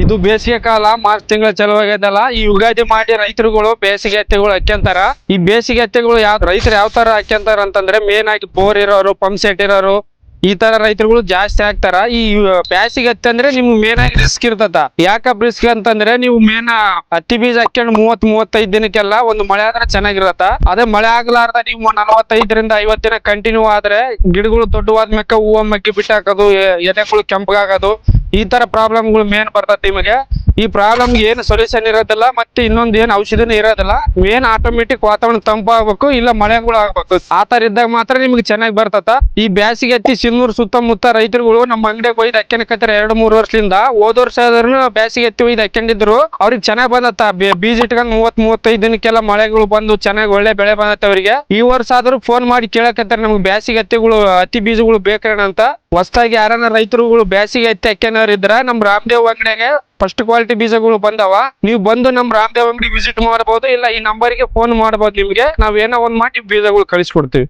ಇದು ಬೇಸಿಗೆ ಕಾಲ ಮಾರ್ಚ್ ತಿಂಗಳ ಚಲುವಾಗ್ಯದಲ್ಲ. ಈ ಯುಗಾದಿ ಮಾಡಿ ರೈತರುಗಳು ಬೇಸಿಗೆ ಹತ್ತಿಗಳು ಹಾಕ್ಯಂತಾರ. ಈ ಬೇಸಿಗೆ ಹತ್ತಿಗಳು ರೈತರು ಯಾವ ತರ ಹಾಕ್ಯಂತಾರ ಅಂತಂದ್ರೆ ಮೇನ್ ಆಗಿ ಬೋರ್ ಇರೋರು, ಪಂಪ್ ಸೆಟ್ ಇರೋರು, ಈ ತರ ರೈತರುಗಳು ಜಾಸ್ತಿ ಹಾಕ್ತಾರ. ಈ ಬ್ಯಾಸಿಗೆ ಹತ್ತಿ ಅಂದ್ರೆ ನಿಮ್ಗೆ ಮೇನ್ ಆಗಿ ರಿಸ್ಕ್ ಇರ್ತದ. ಯಾಕಪ್ಪ ರಿಸ್ಕ್ ಅಂತಂದ್ರೆ ನೀವು ಮೇನ್ ಹತ್ತಿ ಬೀಜ ಹಾಕ್ಯಂಡ್ 30-35 ದಿನಕ್ಕೆಲ್ಲ ಒಂದು ಮಳೆ ಆದ್ರೆ ಚೆನ್ನಾಗಿರತ್ತ. ಅದೇ ಮಳೆ ಆಗ್ಲಾರ್ದ ನೀವು 45ರಿಂದ 50 ದಿನ ಕಂಟಿನ್ಯೂ ಆದ್ರೆ ಗಿಡಗಳು ದೊಡ್ಡವಾದ್ಮೇಲೆ ಹೂವು ಮಗ್ಗಿ ಬಿಟ್ಟಾಕೋದು, ಎಲೆಗಳು ಕೆಂಪಗಾಗೋದು, ಈ ತರ ಪ್ರಾಬ್ಲಮ್ಗಳು ಮೇನ್ ಬರ್ತದೆ ನಿಮಗೆ. ಈ ಪ್ರಾಬ್ಲಮ್ ಏನು ಸೊಲ್ಯೂಷನ್ ಇರೋದಿಲ್ಲ, ಮತ್ತೆ ಇನ್ನೊಂದು ಏನು ಔಷಧಿನೂ ಇರೋದಿಲ್ಲ. ಮೇನ್ ಆಟೋಮೆಟಿಕ್ ವಾತಾವರಣ ತಂಪಾಗಬೇಕು, ಇಲ್ಲ ಮಳೆಗಳು ಆಗ್ಬೇಕು. ಆ ತರ ಇದ್ದಾಗ ಮಾತ್ರ ನಿಮ್ಗೆ ಚೆನ್ನಾಗಿ ಬರ್ತದ. ಈ ಬ್ಯಾಸಿಗೆ ಹತ್ತಿ ಸಿನ್ನೂರು ಸುತ್ತಮುತ್ತ ರೈತರುಗಳು ನಮ್ಮ ಅಂಗಡಿಗೆ ಒಯ್ದು ಹಾಕ್ಯನಕತ್ತಾರ 2-3 ವರ್ಷದಿಂದ. ಹೋದ ವರ್ಷ ಆದ್ರೂ ಬ್ಯಾಸಿಗೆ ಹತ್ತಿ ಒಯ್ದು ಹಾಕ್ಯಂಡಿದ್ರು, ಅವ್ರಿಗೆ ಚೆನ್ನಾಗ್ ಬಂದತ್ತ. ಬೀಜ ಇಟ್ಕೊಂಡ್ 30-35 ದಿನಕ್ಕೆಲ್ಲ ಮಳೆಗಳು ಬಂದು ಚೆನ್ನಾಗಿ ಒಳ್ಳೆ ಬೆಳೆ ಬಂದತ್ತ ಅವರಿಗೆ. ಈ ವರ್ಷ ಆದ್ರೂ ಫೋನ್ ಮಾಡಿ ಕೇಳಕತ್ತಾರ, ನಮ್ಗೆ ಬ್ಯಾಸಿಗೆ ಹತ್ತಿ ಬೀಜಗಳು ಬೇಕಣ್ಣ ಅಂತ. ಹೊಸದಾಗಿ ಯಾರನ್ನ ರೈತರುಗಳು ಬ್ಯಾಸಿಗೆ ಹತ್ತಿ ಹಾಕ್ಯನವ್ರು ಇದ್ರ ನಮ್ ರಾಮದೇವ್ ಅಂಗಡಿಗೆ ಫಸ್ಟ್ ಕ್ವಾಲಿಟಿ ಬೀಜಗಳು ಬಂದವ. ನೀವು ಬಂದು ನಮ್ ರಾಮದೇವ್ ಅಂಗಡಿ ವಿಸಿಟ್ ಮಾಡಬಹುದು, ಇಲ್ಲ ಈ ನಂಬರ್ಗೆ ಫೋನ್ ಮಾಡಬಹುದು. ನಿಮ್ಗೆ ನಾವ್ ಏನೋ ಒಂದ್ ಮಾಡಿ ಬೀಜಗಳು ಕಳಿಸ್ಕೊಡ್ತೀವಿ.